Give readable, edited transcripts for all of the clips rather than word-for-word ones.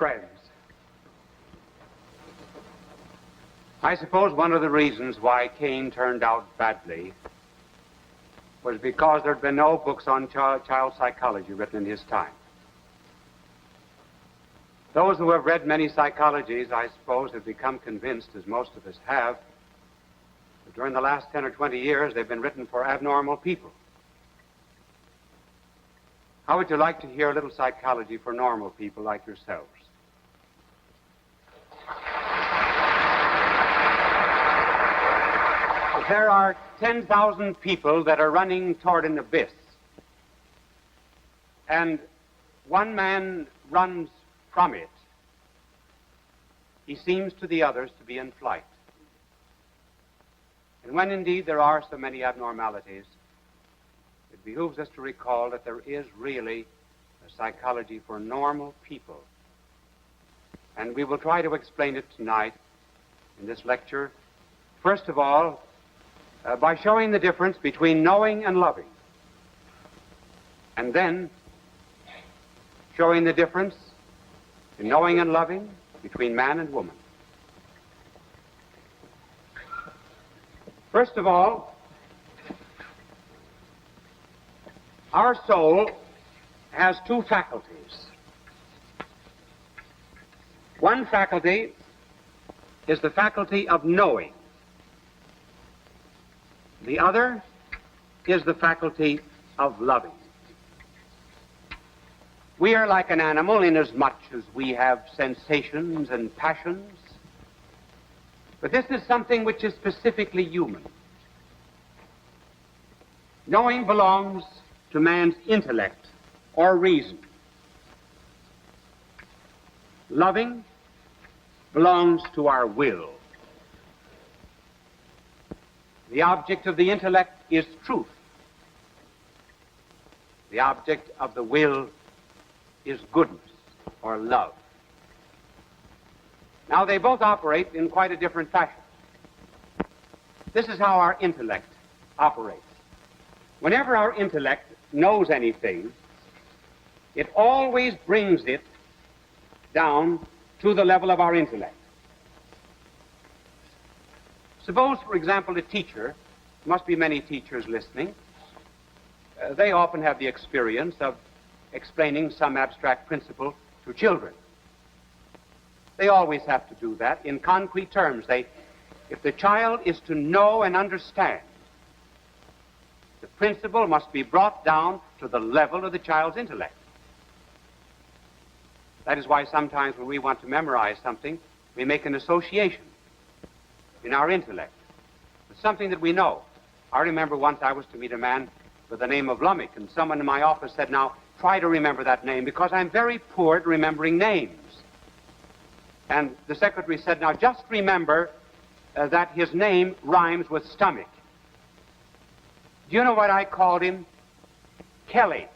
friends. I suppose one of the reasons why Cain turned out badly was because there had been no books on child psychology written in his time. Those who have read many psychologies, I suppose, have become convinced, as most of us have, that during the last 10 or 20 years they've been written for abnormal people. How would you like to hear a little psychology for normal people like yourselves? There are 10,000 people that are running toward an abyss, and one man runs from it. He seems to the others to be in flight. And when indeed there are so many abnormalities, it behooves us to recall that there is really a psychology for normal people. And we will try to explain it tonight in this lecture, first of all, by showing the difference between knowing and loving, and then showing the difference in knowing and loving between man and woman. First of all, our soul has two faculties. One faculty is the faculty of knowing. The other is the faculty of loving. We are like an animal inasmuch as we have sensations and passions, but this is something which is specifically human. Knowing belongs to man's intellect or reason. Loving belongs to our will. The object of the intellect is truth. The object of the will is goodness or love. Now, they both operate in quite a different fashion. This is how our intellect operates. Whenever our intellect knows anything, it always brings it down to the level of our intellect. Suppose, for example, a teacher, there must be many teachers listening, they often have the experience of explaining some abstract principle to children. They always have to do that in concrete terms. If the child is to know and understand, the principle must be brought down to the level of the child's intellect. That is why sometimes when we want to memorize something, we make an association in our intellect. It's something that we know. I remember once I was to meet a man with the name of Lummick, and someone in my office said, "Now, try to remember that name, because I'm very poor at remembering names." And the secretary said, "Now, just remember that his name rhymes with stomach." Do you know what I called him? Kelly.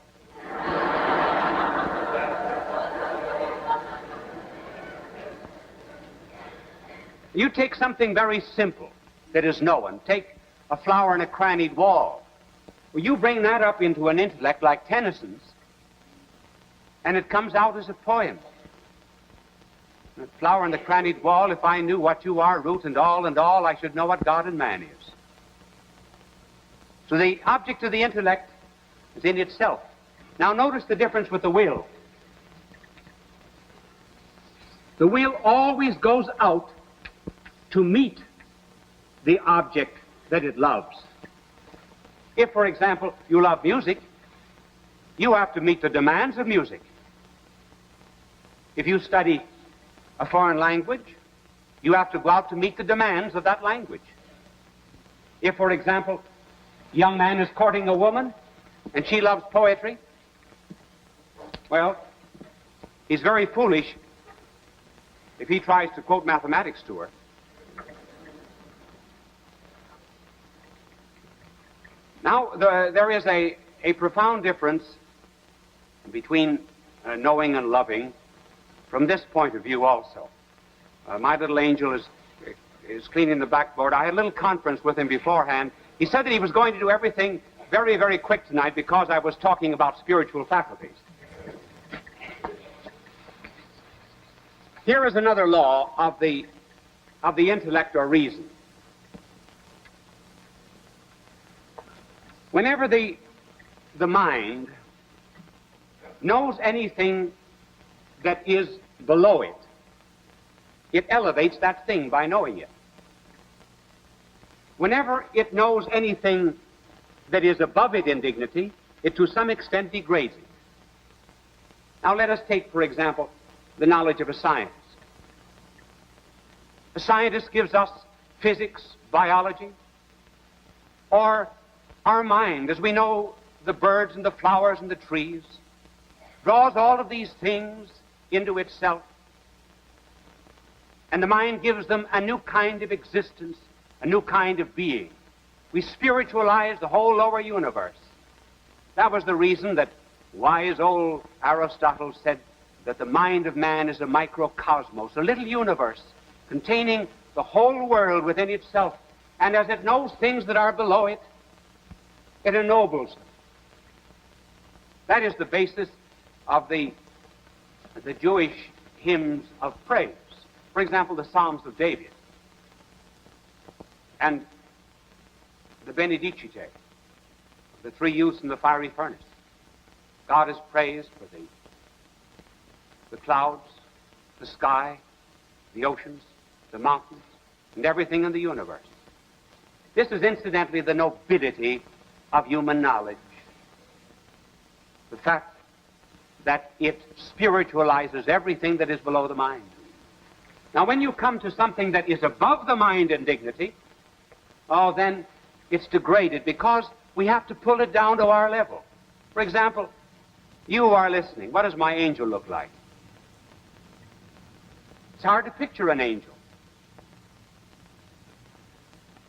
You take something very simple that is known. Take a flower in a crannied wall. Well, you bring that up into an intellect like Tennyson's, and it comes out as a poem. A flower in the crannied wall, if I knew what you are, root and all, I should know what God and man is. So the object of the intellect is in itself. Now notice the difference with the will. The will always goes out to meet the object that it loves. If, for example, you love music, you have to meet the demands of music. If you study a foreign language, you have to go out to meet the demands of that language. If, for example, a young man is courting a woman and she loves poetry, well, he's very foolish if he tries to quote mathematics to her. Now, there is a profound difference between knowing and loving from this point of view also. My little angel is cleaning the backboard. I had a little conference with him beforehand. He said that he was going to do everything very, very quick tonight because I was talking about spiritual faculties. Here is another law of the intellect or reason. Whenever the mind knows anything that is below it, it elevates that thing by knowing it. Whenever it knows anything that is above it in dignity, it to some extent degrades it. Now let us take, for example, the knowledge of a scientist. A scientist gives us physics, biology, or our mind, as we know the birds and the flowers and the trees, draws all of these things into itself, and the mind gives them a new kind of existence, a new kind of being. We spiritualize the whole lower universe. That was the reason that wise old Aristotle said that the mind of man is a microcosmos, a little universe containing the whole world within itself. And as it knows things that are below it, it ennobles them. That is the basis of the Jewish hymns of praise. For example, the Psalms of David and the Benedicite, the three youths in the fiery furnace. God is praised for the clouds, the sky, the oceans, the mountains, and everything in the universe. This is incidentally the nobility of human knowledge. The fact that it spiritualizes everything that is below the mind. Now, when you come to something that is above the mind in dignity, oh, then it's degraded because we have to pull it down to our level. For example, you are listening. What does my angel look like? It's hard to picture an angel.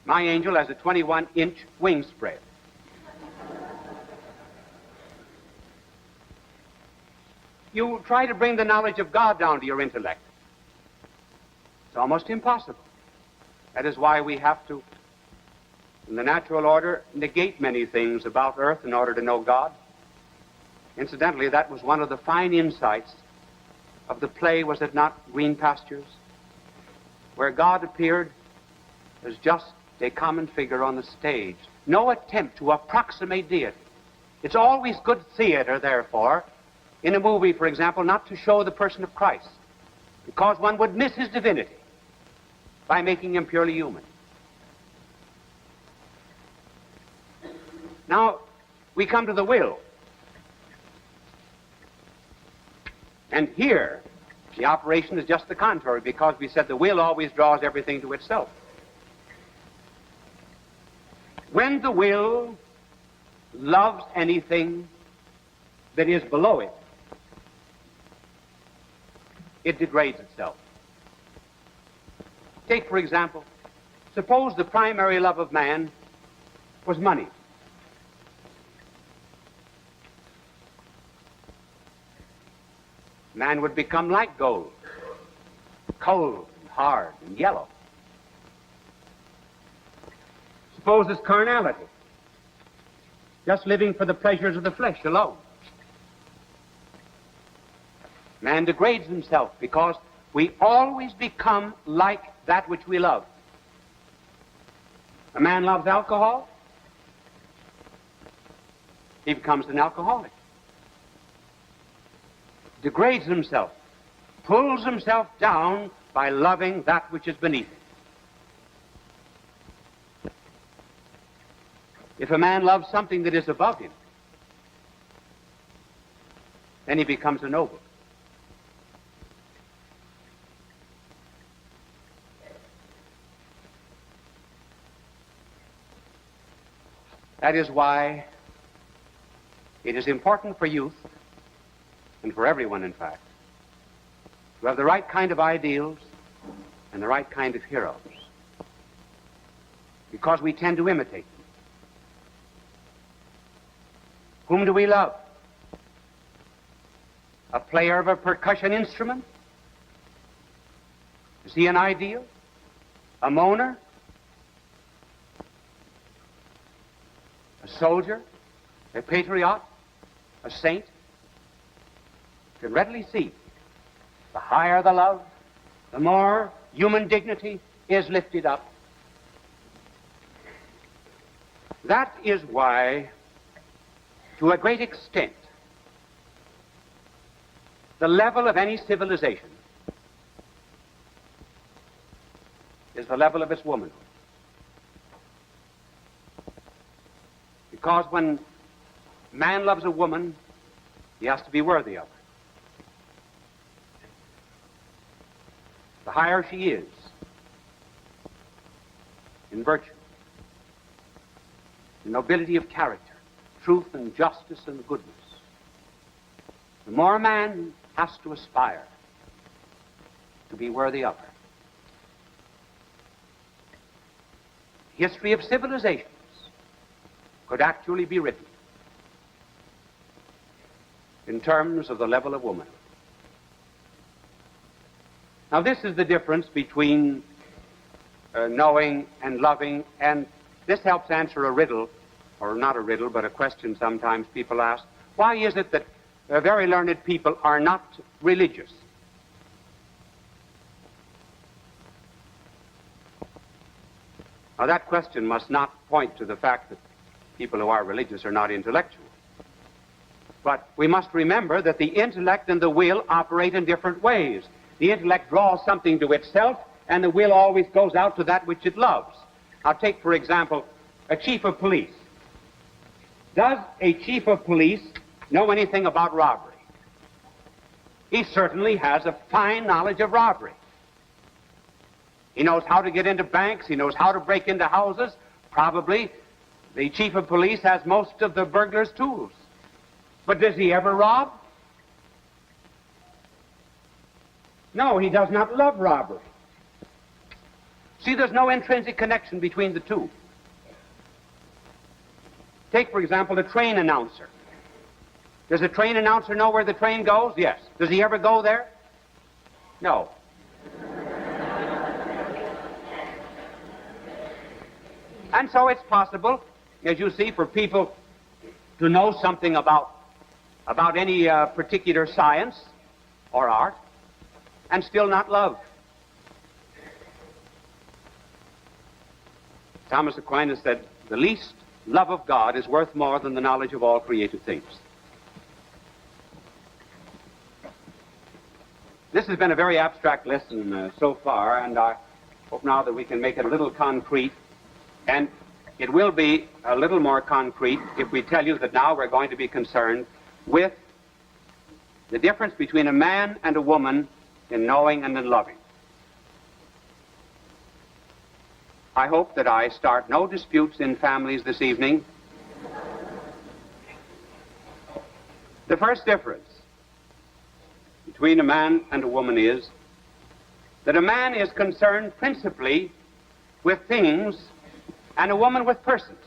My angel has a 21-inch wing spread. You try to bring the knowledge of God down to your intellect. It's almost impossible. That is why we have to, in the natural order, negate many things about earth in order to know God. Incidentally, that was one of the fine insights of the play, was it not, Green Pastures, where God appeared as just a common figure on the stage. No attempt to approximate deity. It's always good theater, therefore, in a movie, for example, not to show the person of Christ, because one would miss his divinity by making him purely human. Now, we come to the will. And here, the operation is just the contrary, because we said the will always draws everything to itself. When the will loves anything that is below it, it degrades itself. Take, for example, suppose the primary love of man was money. Man would become like gold, cold and hard and yellow. Suppose it's carnality, just living for the pleasures of the flesh alone. Man degrades himself because we always become like that which we love. A man loves alcohol, he becomes an alcoholic. Degrades himself, pulls himself down by loving that which is beneath him. If a man loves something that is above him, then he becomes a noble. That is why it is important for youth, and for everyone, in fact, to have the right kind of ideals and the right kind of heroes, because we tend to imitate them. Whom do we love? A player of a percussion instrument? Is he an ideal? A moaner? A soldier? A patriot? A saint? You can readily see, the higher the love, the more human dignity is lifted up. That is why, to a great extent, the level of any civilization is the level of its womanhood. Because when a man loves a woman, he has to be worthy of her. The higher she is in virtue, in nobility of character, truth and justice and goodness, the more a man has to aspire to be worthy of her. History of civilizations could actually be written in terms of the level of womanhood. Now, this is the difference between knowing and loving, and this helps answer a riddle, or not a riddle, but a question sometimes people ask. Why is it that very learned people are not religious? Now, that question must not point to the fact that people who are religious are not intellectual. But we must remember that the intellect and the will operate in different ways. The intellect draws something to itself, and the will always goes out to that which it loves. Now, take, for example, a chief of police. Does a chief of police know anything about robbery? He certainly has a fine knowledge of robbery. He knows how to get into banks. He knows how to break into houses. Probably the chief of police has most of the burglar's tools. But does he ever rob? No, he does not love robbery. See, there's no intrinsic connection between the two. Take, for example, a train announcer. Does a train announcer know where the train goes? Yes. Does he ever go there? No. And so it's possible, as you see, for people to know something about any particular science or art and still not love. Thomas Aquinas said, the least love of God is worth more than the knowledge of all created things. This has been a very abstract lesson so far, and I hope now that we can make it a little concrete. And it will be a little more concrete if we tell you that now we're going to be concerned with the difference between a man and a woman in knowing and in loving. I hope that I start no disputes in families this evening. The first difference between a man and a woman is that a man is concerned principally with things and a woman with persons.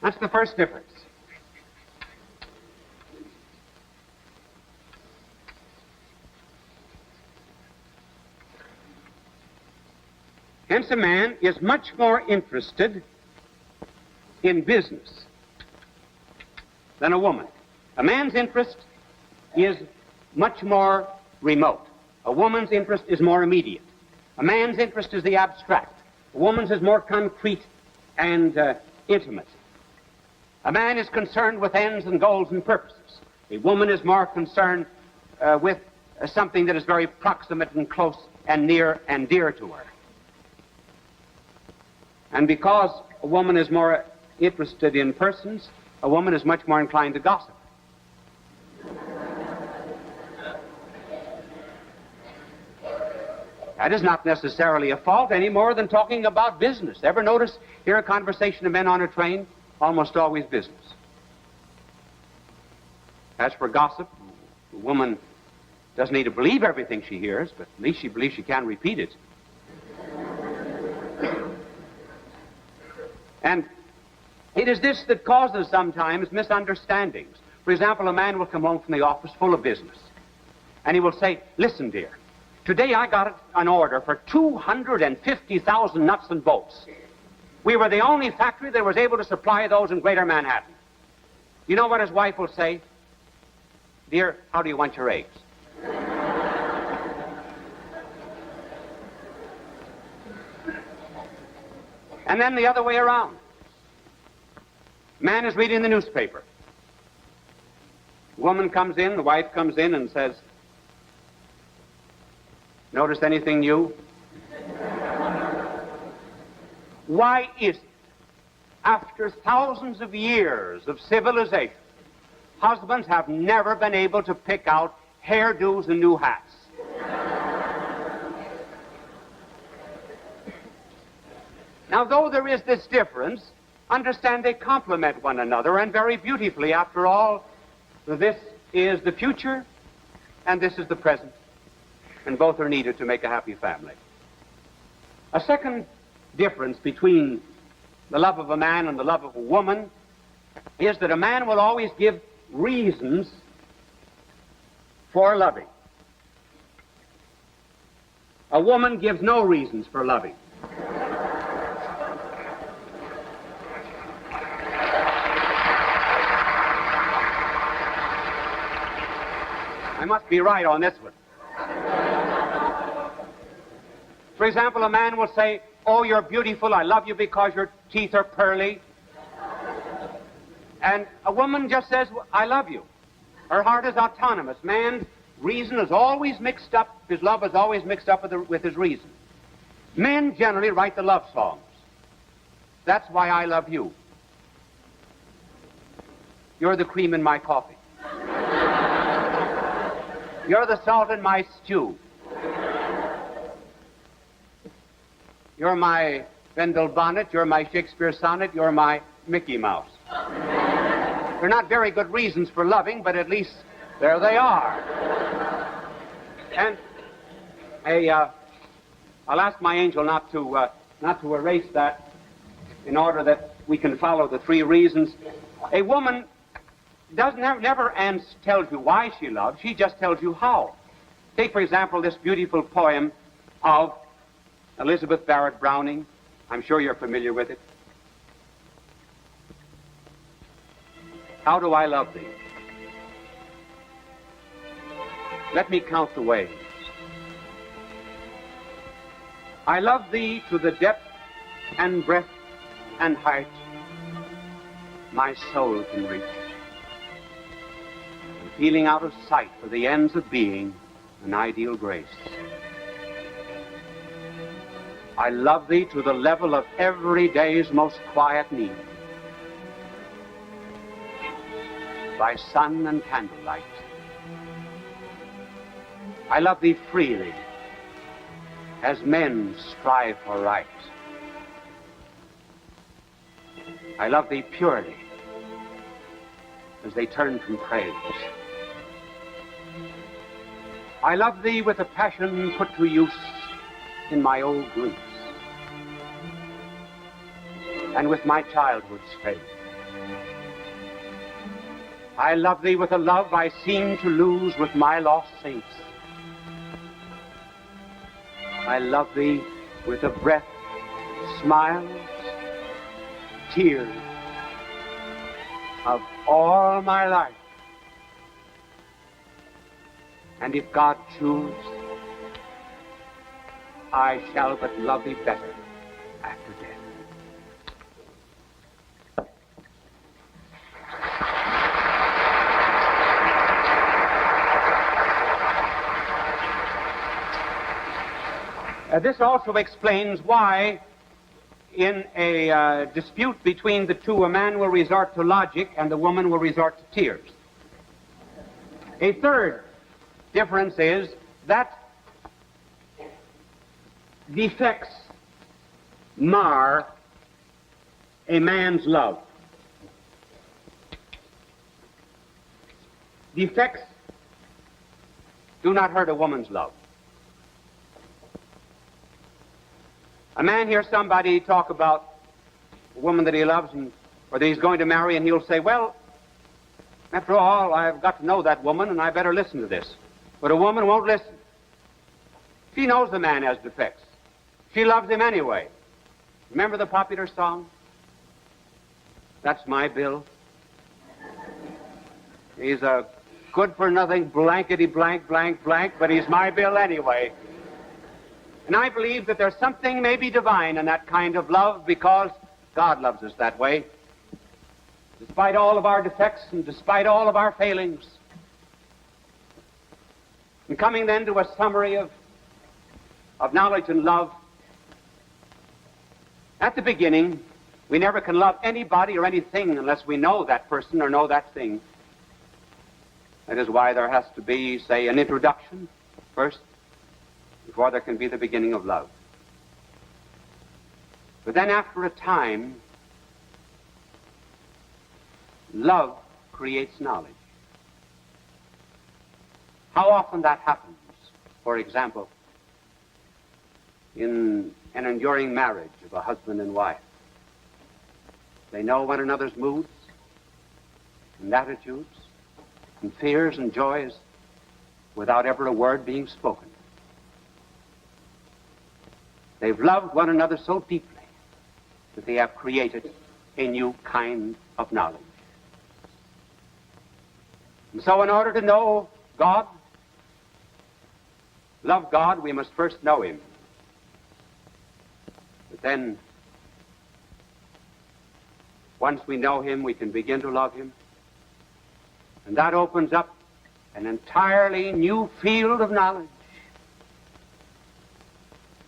That's the first difference. Hence, a man is much more interested in business than a woman. A man's interest is much more remote. A woman's interest is more immediate. A man's interest is the abstract. A woman's is more concrete and intimate. A man is concerned with ends and goals and purposes. A woman is more concerned with something that is very proximate and close and near and dear to her. And because a woman is more interested in persons, a woman is much more inclined to gossip. That is not necessarily a fault any more than talking about business. Ever notice, hear a conversation of men on a train? Almost always business. As for gossip, a woman doesn't need to believe everything she hears, but at least she believes she can repeat it. And it is this that causes sometimes misunderstandings. For example, a man will come home from the office full of business, and he will say, listen, dear, today I got an order for 250,000 nuts and bolts. We were the only factory that was able to supply those in Greater Manhattan. You know what his wife will say? Dear, how do you want your eggs? And then the other way around. Man is reading the newspaper. Woman comes in, the wife comes in and says, "Notice anything new?" Why is it, after thousands of years of civilization, husbands have never been able to pick out hairdos and new hats? Now, though there is this difference, understand they complement one another, and very beautifully. After all, this is the future, and this is the present, and both are needed to make a happy family. A second difference between the love of a man and the love of a woman is that a man will always give reasons for loving. A woman gives no reasons for loving. I must be right on this one. For example, a man will say, "Oh, you're beautiful, I love you because your teeth are pearly." And a woman just says, "I love you." Her heart is autonomous. Man's reason is always mixed up, his love is always mixed up with his reason. Men generally write the love songs. "That's why I love you. You're the cream in my coffee. You're the salt in my stew. You're my Bendel bonnet, you're my Shakespeare sonnet, you're my Mickey Mouse." They're not very good reasons for loving, but at least there they are. And I'll ask my angel not to erase that in order that we can follow the three reasons. A woman never tells you why she loves, she just tells you how. Take, for example, this beautiful poem of Elizabeth Barrett Browning. I'm sure you're familiar with it. How do I love thee? Let me count the ways. I love thee to the depth and breadth and height my soul can reach. And feeling out of sight for the ends of being an ideal grace. I love thee to the level of every day's most quiet need. By sun and candlelight. I love thee freely, as men strive for right. I love thee purely, as they turn from praise. I love thee with a passion put to use in my old griefs, and with my childhood's faith. I love thee with a love I seem to lose with my lost saints. I love thee with a breath, smiles, tears of all my life. And if God choose, I shall but love thee better after death. This also explains why, in a dispute between the two, a man will resort to logic and the woman will resort to tears. A third difference is that defects mar a man's love. Defects do not hurt a woman's love. A man hears somebody talk about a woman that he loves or that he's going to marry, and he'll say, "Well, after all, I've got to know that woman, and I better listen to this." But a woman won't listen. She knows the man has defects. She loves him anyway. Remember the popular song? "That's my Bill. He's a good-for-nothing blankety blank blank blank, but he's my Bill anyway." And I believe that there's something maybe divine in that kind of love because God loves us that way. Despite all of our defects and despite all of our failings. And coming then to a summary of knowledge and love. At the beginning, we never can love anybody or anything unless we know that person or know that thing. That is why there has to be, say, an introduction first, before there can be the beginning of love. But then after a time, love creates knowledge. How often that happens, for example, in an enduring marriage of a husband and wife. They know one another's moods and attitudes and fears and joys without ever a word being spoken. They've loved one another so deeply that they have created a new kind of knowledge. And so in order to know God, love God, we must first know him. But then, once we know him, we can begin to love him. And that opens up an entirely new field of knowledge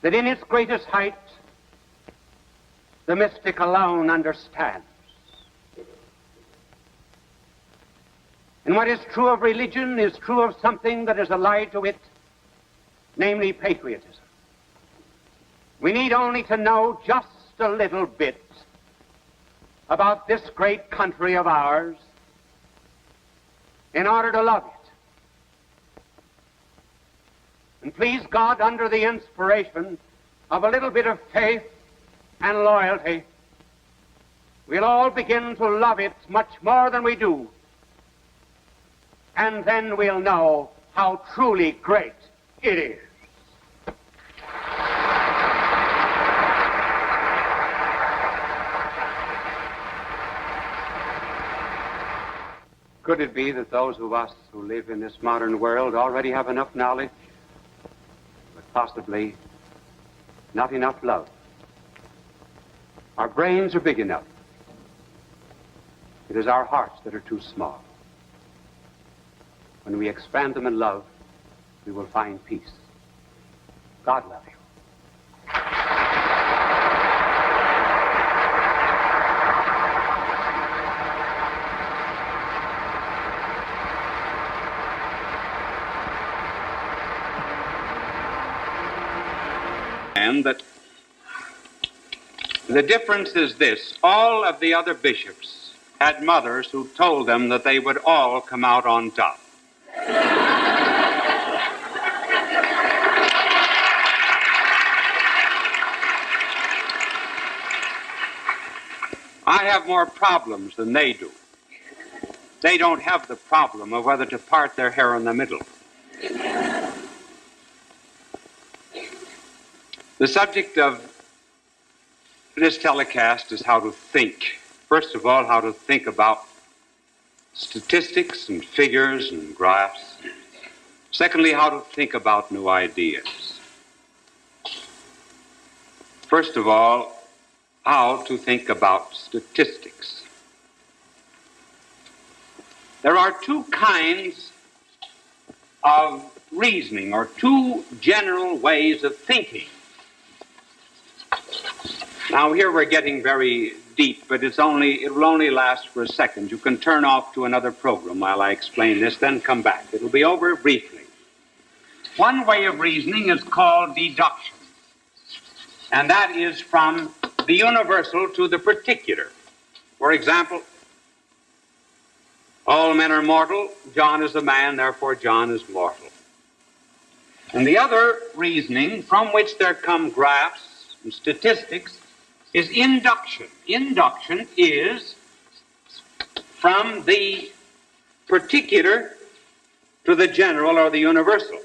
that in its greatest height, the mystic alone understands. And what is true of religion is true of something that is allied to it, namely patriotism. We need only to know just a little bit about this great country of ours in order to love it. And please God, under the inspiration of a little bit of faith and loyalty, we'll all begin to love it much more than we do. And then we'll know how truly great it is. Could it be that those of us who live in this modern world already have enough knowledge, but possibly not enough love? Our brains are big enough. It is our hearts that are too small. When we expand them in love, we will find peace. God love you. And that the difference is this: all of the other bishops had mothers who told them that they would all come out on top. I have more problems than they do. They don't have the problem of whether to part their hair in the middle. The subject of this telecast is how to think. First of all, how to think about statistics and figures and graphs. Secondly, how to think about new ideas. First of all, how to think about statistics. There are two kinds of reasoning, or two general ways of thinking. Now here we're getting very deep, but it will only last for a second. You can turn off to another program while I explain this, then come back. It'll be over briefly. One way of reasoning is called deduction, and that is from the universal to the particular. For example, all men are mortal, John is a man, therefore John is mortal. And the other reasoning, from which there come graphs and statistics, is induction. Induction is from the particular to the general or the universal.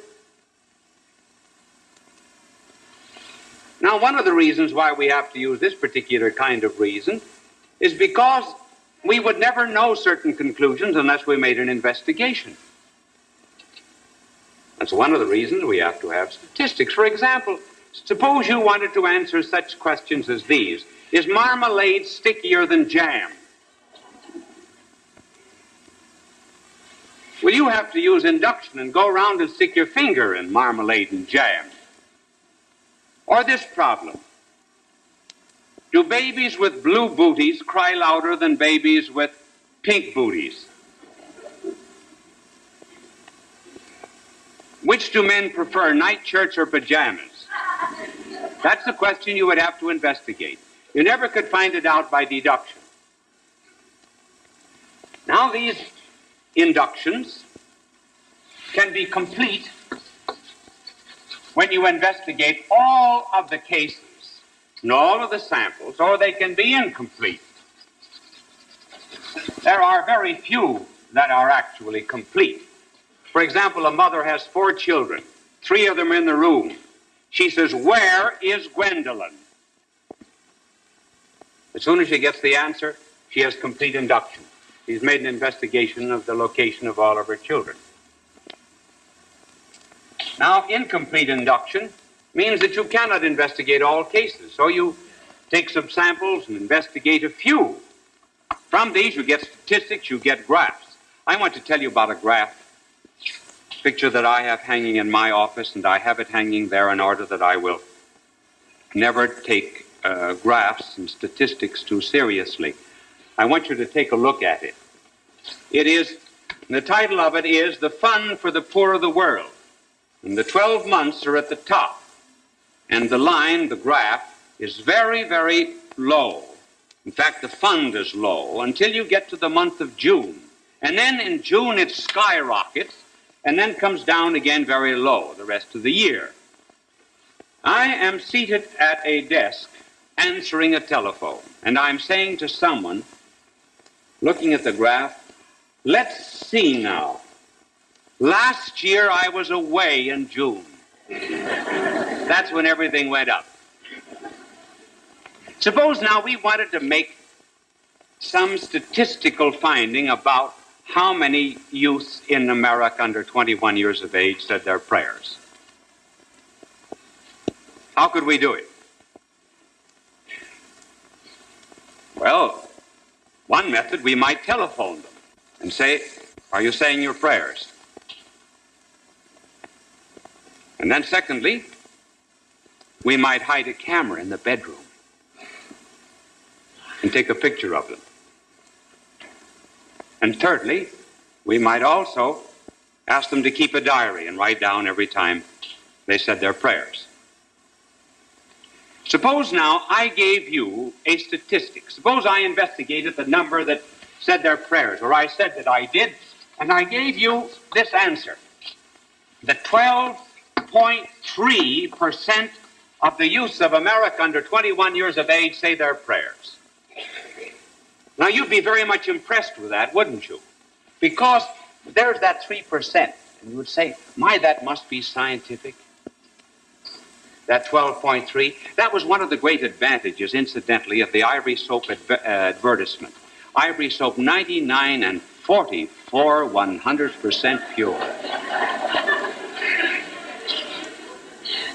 Now, one of the reasons why we have to use this particular kind of reason is because we would never know certain conclusions unless we made an investigation. That's one of the reasons we have to have statistics. For example, Suppose you wanted to answer such questions as these. Is marmalade stickier than jam? Well, you have to use induction and go around and stick your finger in marmalade and jam. Or this problem. Do babies with blue booties cry louder than babies with pink booties? Which do men prefer, nightshirts or pajamas? That's the question you would have to investigate. You never could find it out by deduction. Now these inductions can be complete when you investigate all of the cases and all of the samples, or they can be incomplete. There are very few that are actually complete. For example, a mother has 4 children. 3 of them are in the room. She says, "Where is Gwendolyn?" As soon as she gets the answer, she has complete induction. She's made an investigation of the location of all of her children. Now, incomplete induction means that you cannot investigate all cases. So you take some samples and investigate a few. From these, you get statistics, you get graphs. I want to tell you about a graph picture that I have hanging in my office, and I have it hanging there in order that I will never take graphs and statistics too seriously. I want you to take a look at it. The title of it is "The Fund for the Poor of the World." And the 12 months are at the top. And the line, the graph, is very, very low. In fact, the fund is low until you get to the month of June. And then in June it skyrockets and then comes down again very low the rest of the year. I am seated at a desk answering a telephone, and I'm saying to someone, looking at the graph, "Let's see now. Last year I was away in June." That's when everything went up. Suppose now we wanted to make some statistical finding about how many youths in America under 21 years of age said their prayers. How could we do it? Well, one method, we might telephone them and say, "Are you saying your prayers?" And then secondly, we might hide a camera in the bedroom and take a picture of them. And thirdly, we might also ask them to keep a diary and write down every time they said their prayers. Suppose now I gave you a statistic. Suppose I investigated the number that said their prayers, or I said that I did, and I gave you this answer. The 12.3% of the youths of America under 21 years of age say their prayers. Now, you'd be very much impressed with that, wouldn't you? Because there's that 3%. And you would say, "My, that must be scientific." That 12.3, that was one of the great advantages, incidentally, of the Ivory Soap advertisement. Ivory Soap, 99 and 44, 100% pure.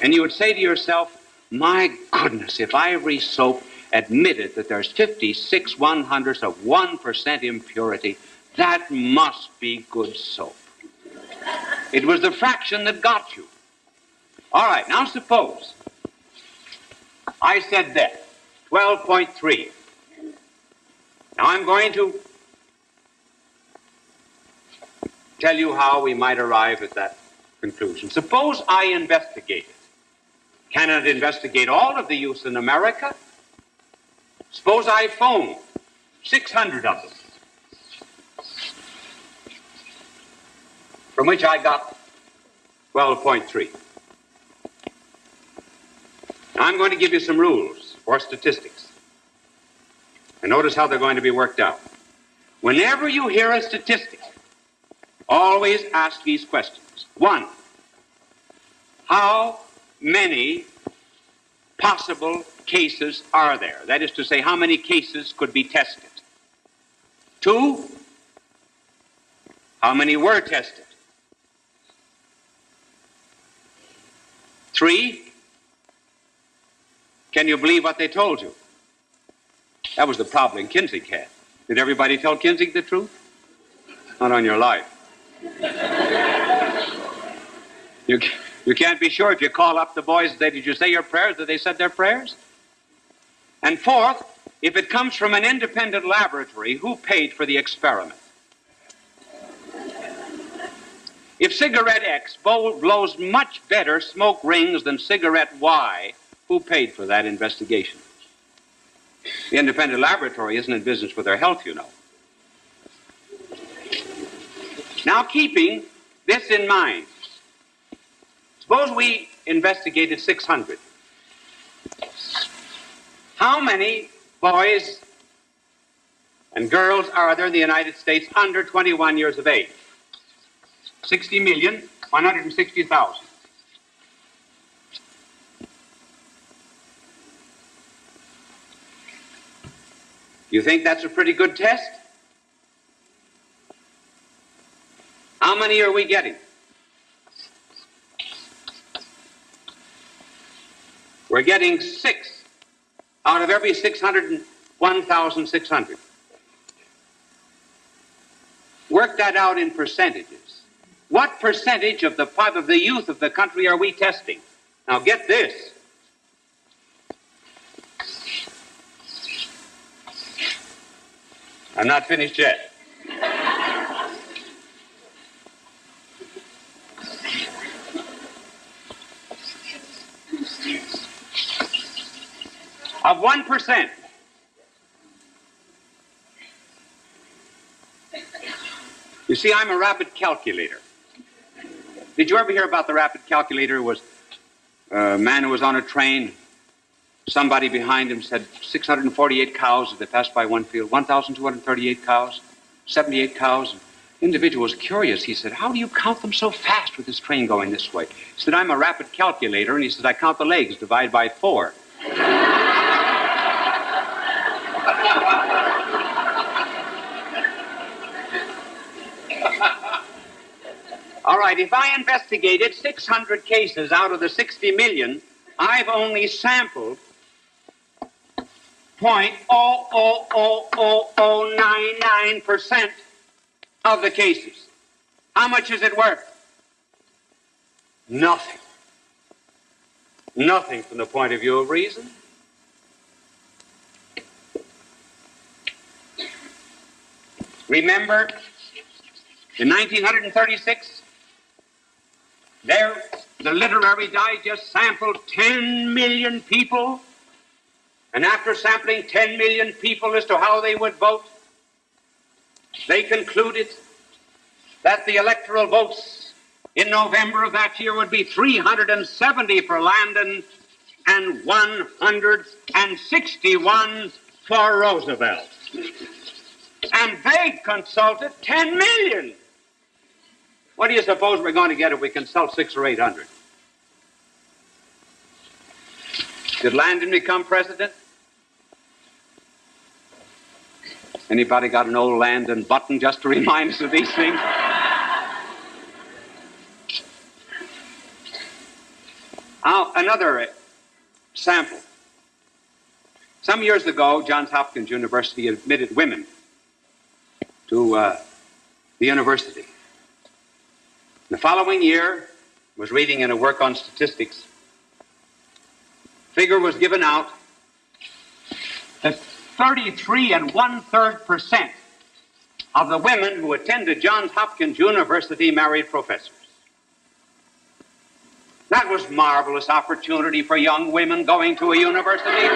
And you would say to yourself, "My goodness, if Ivory Soap admitted that there's 56 100ths of 1% impurity, that must be good soap." It was the fraction that got you. All right, now suppose I said that, 12.3. Now I'm going to tell you how we might arrive at that conclusion. Suppose I investigated. Cannot investigate all of the youth in America. Suppose I phoned 600 of them, from which I got 12.3. Now I'm going to give you some rules for statistics. And notice how they're going to be worked out. Whenever you hear a statistic, always ask these questions. 1, how many possible cases are there? That is to say, how many cases could be tested? 2, how many were tested? 3, Can you believe what they told you? That was the problem Kinzig had. Did everybody tell Kinzig the truth? Not on your life. You can't be sure if you call up the boys and say, did you say your prayers? Did they said their prayers? And fourth, if it comes from an independent laboratory, who paid for the experiment? If cigarette X blows much better smoke rings than cigarette Y, who paid for that investigation? The independent laboratory isn't in business with their health, you know. Now, keeping this in mind, suppose we investigated 600. How many boys and girls are there in the United States under 21 years of age? 60,160,000. You think that's a pretty good test? How many are we getting? We're getting 6 out of every 601,600. Work that out in percentages. What percentage of the youth of the country are we testing? Now get this. I'm not finished yet. Of 1%. You see, I'm a rapid calculator. Did you ever hear about the rapid calculator? It was a man who was on a train. Somebody behind him said 648 cows as they passed by one field, 1,238 cows, 78 cows. The individual was curious. He said, how do you count them so fast with this train going this way? He said, I'm a rapid calculator. And he said, I count the legs, divide by 4. All right, if I investigated 600 cases out of the 60 million, I've only sampled 0.0000099% of the cases. How much is it worth? Nothing. Nothing from the point of view of reason. Remember, in 1936, the Literary Digest sampled 10 million people, and after sampling 10 million people as to how they would vote, they concluded that the electoral votes in November of that year would be 370 for Landon and 161 for Roosevelt. And they consulted 10 million. What do you suppose we're going to get if we consult 600 or 800? Did Landon become president? Anybody got an old Landon button just to remind us of these things? Now, another sample. Some years ago, Johns Hopkins University admitted women to the university. The following year, was reading in a work on statistics, figure was given out that 33 1/3% of the women who attended Johns Hopkins University married professors. That was marvelous opportunity for young women going to a university.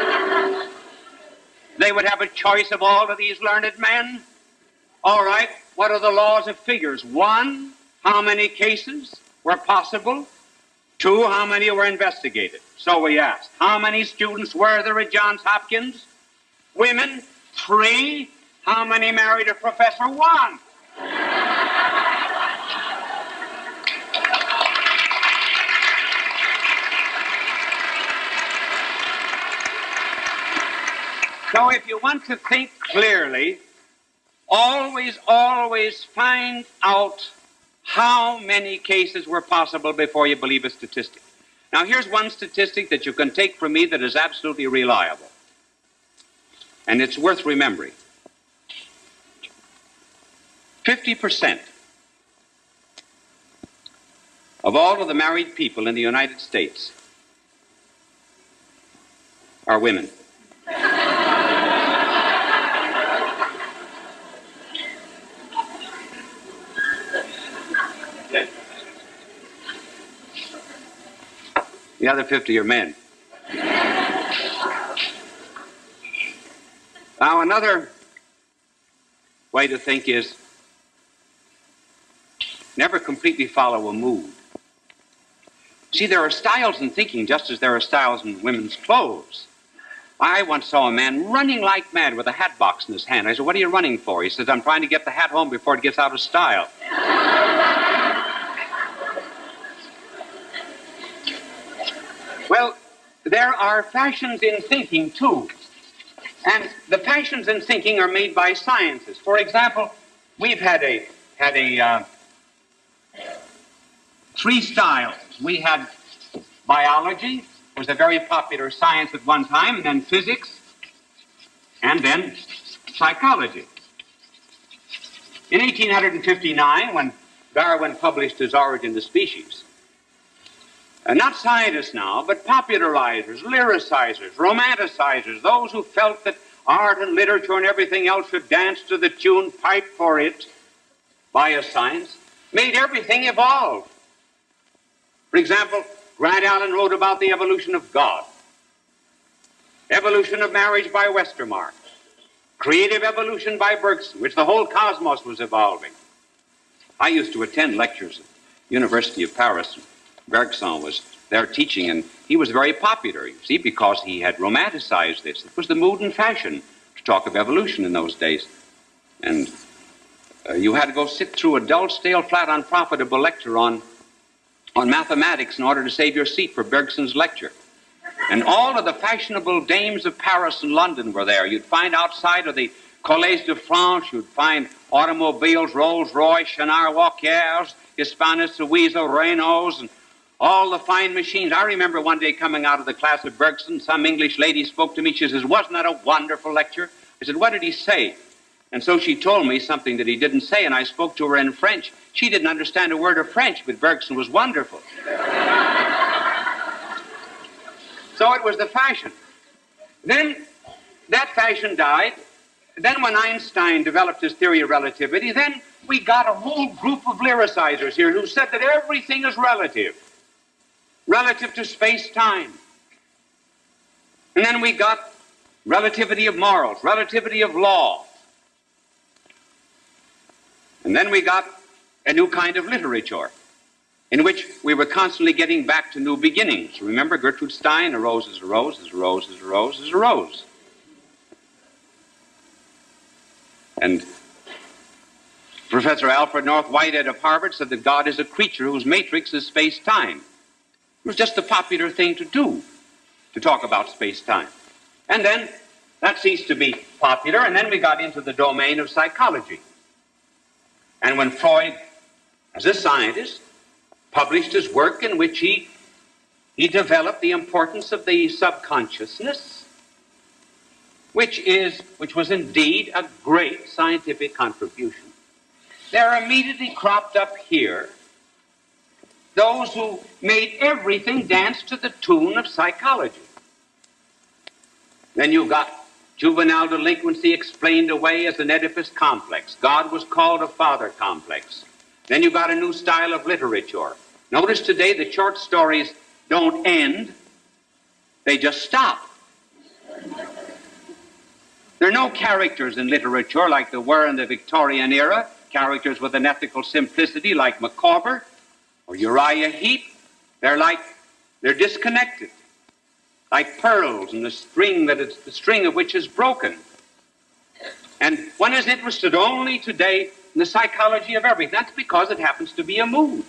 They would have a choice of all of these learned men. All right, what are the laws of figures? 1, how many cases were possible? 2, how many were investigated? So we asked, how many students were there at Johns Hopkins? Women. 3, how many married a professor? 1. So if you want to think clearly, always find out how many cases were possible before you believe a statistic. Now, here's one statistic that you can take from me that is absolutely reliable, and it's worth remembering. 50% of all of the married people in the United States are women. The other 50 are men. Now, another way to think is never completely follow a mood. See, there are styles in thinking just as there are styles in women's clothes. I once saw a man running like mad with a hat box in his hand. I said, "What are you running for?" He says, "I'm trying to get the hat home before it gets out of style." Well, there are fashions in thinking, too. And the fashions in thinking are made by scientists. For example, we've had three styles. We had biology, was a very popular science at one time, and then physics, and then psychology. In 1859, when Darwin published his Origin of Species, not scientists now, but popularizers, lyricizers, romanticizers, those who felt that art and literature and everything else should dance to the tune "Pipe for It" by a science, made everything evolve. For example, Grant Allen wrote about the evolution of God, evolution of marriage by Westermarck, creative evolution by Bergson, which the whole cosmos was evolving. I used to attend lectures at the University of Paris. Bergson was there teaching, and he was very popular, you see, because he had romanticized this. It was the mood and fashion to talk of evolution in those days. And you had to go sit through a dull, stale, flat, unprofitable lecture on mathematics in order to save your seat for Bergson's lecture. And all of the fashionable dames of Paris and London were there. You'd find outside of the Collège de France, you'd find automobiles, Rolls-Royce, Chanard Walkiers, Hispanis, Suiza, Renaults, and all the fine machines. I remember one day coming out of the class of Bergson, some English lady spoke to me. She says, "Wasn't that a wonderful lecture?" I said, "What did he say?" And so she told me something that he didn't say, and I spoke to her in French. She didn't understand a word of French, but Bergson was wonderful. So it was the fashion. Then that fashion died. Then when Einstein developed his theory of relativity, then we got a whole group of lyricizers here who said that everything is relative to space-time. And then we got relativity of morals, relativity of law. And then we got a new kind of literature in which we were constantly getting back to new beginnings. Remember Gertrude Stein, "A rose is a rose, is a rose, is a rose, is a rose." And Professor Alfred North Whitehead of Harvard said that God is a creature whose matrix is space-time. It was just the popular thing to do, to talk about space-time. And then that ceased to be popular, and then we got into the domain of psychology. And when Freud, as a scientist, published his work in which he developed the importance of the subconsciousness, which was indeed a great scientific contribution, there immediately cropped up here those who made everything dance to the tune of psychology. Then you got juvenile delinquency explained away as an Oedipus complex. God was called a father complex. Then you got a new style of literature. Notice today the short stories don't end, they just stop. There are no characters in literature like there were in the Victorian era, characters with an ethical simplicity like Micawber or Uriah Heep. They're disconnected, like pearls in the string of which is broken. And one is interested only today in the psychology of everything. That's because it happens to be a mood.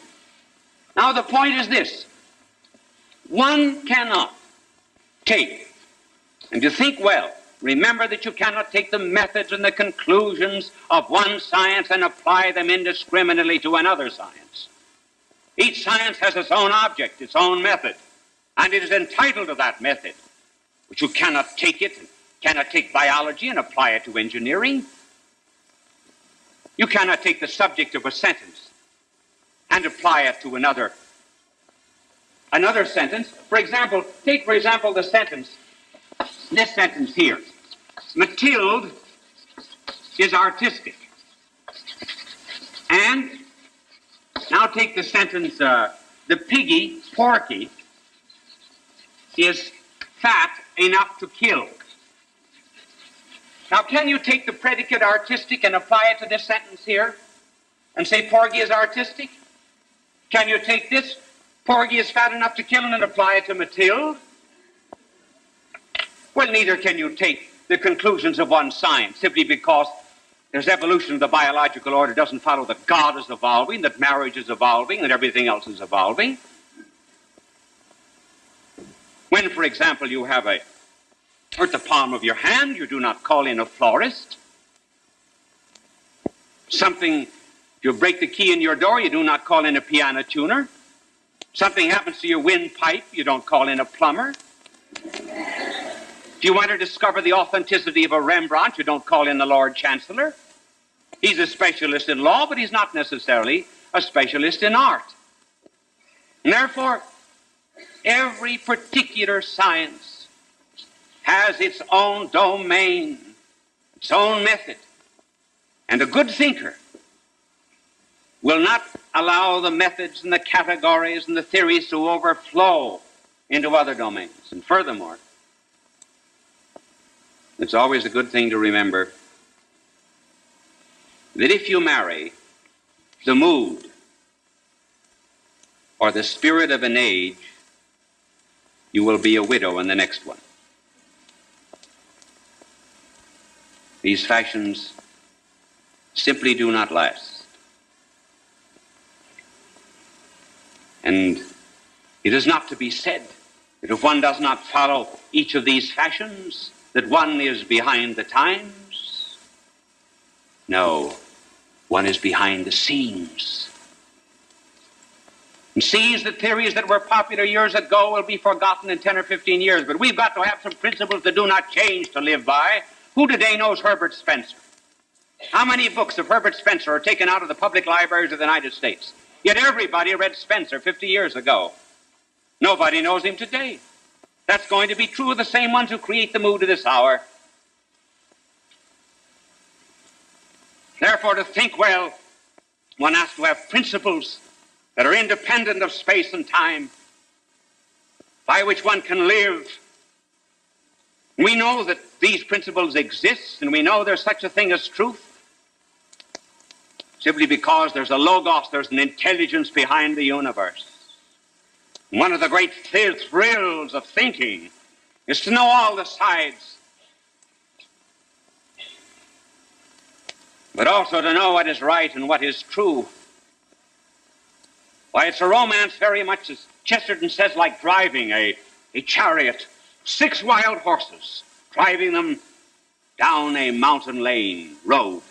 Now the point is this: one cannot take, and to think well, remember that you cannot take the methods and the conclusions of one science and apply them indiscriminately to another science. Each science has its own object, its own method. And it is entitled to that method. But you cannot take it, cannot take biology and apply it to engineering. You cannot take the subject of a sentence and apply it to another sentence. For example, take, for example, the sentence, this sentence here. Mathilde is artistic. And now take the sentence, the piggy, Porky, is fat enough to kill. Now, can you take the predicate artistic and apply it to this sentence here and say Porgy is artistic? Can you take this, Porgy is fat enough to kill, and apply it to Mathilde? Well, neither can you take the conclusions of one science simply because there's evolution of the biological order doesn't follow that God is evolving, that marriage is evolving, that everything else is evolving. When, for example, you have a at the palm of your hand, you do not call in a florist. Something, you break the key in your door, you do not call in a piano tuner. Something happens to your windpipe, you don't call in a plumber. If you want to discover the authenticity of a Rembrandt, you don't call in the Lord Chancellor. He's a specialist in law, but he's not necessarily a specialist in art. And therefore, every particular science has its own domain, its own method. And a good thinker will not allow the methods and the categories and the theories to overflow into other domains. And furthermore, it's always a good thing to remember that if you marry the mood or the spirit of an age, you will be a widow in the next one. These fashions simply do not last. And it is not to be said that if one does not follow each of these fashions, that one is behind the times. No, one is behind the scenes. And sees that theories that were popular years ago will be forgotten in 10 or 15 years. But we've got to have some principles that do not change to live by. Who today knows Herbert Spencer? How many books of Herbert Spencer are taken out of the public libraries of the United States? Yet everybody read Spencer 50 years ago. Nobody knows him today. That's going to be true of the same ones who create the mood of this hour. Therefore, to think well, one has to have principles that are independent of space and time, by which one can live. We know that these principles exist, and we know there's such a thing as truth, simply because there's a logos, there's an intelligence behind the universe. And one of the great thrills of thinking is to know all the sides, but also to know what is right and what is true. Why, it's a romance very much, as Chesterton says, like driving a chariot, 6 wild horses, driving them down a mountain lane road.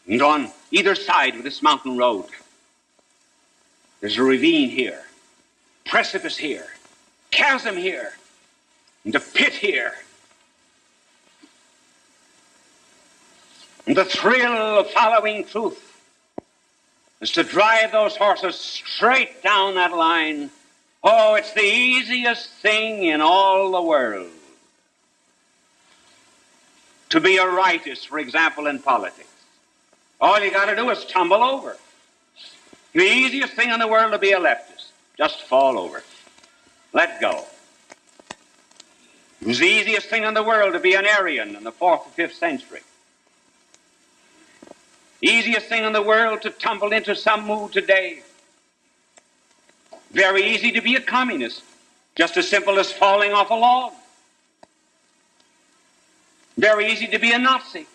And on either side of this mountain road, there's a ravine here, precipice here, chasm here, and a pit here. And the thrill of following truth is to drive those horses straight down that line. Oh, it's the easiest thing in all the world to be a rightist, for example, in politics. All you got to do is tumble over. The easiest thing in the world to be a leftist. Just fall over. Let go. It was the easiest thing in the world to be an Aryan in the 4th or 5th century. Easiest thing in the world to tumble into some mood today. Very easy to be a communist. Just as simple as falling off a log. Very easy to be a Nazi.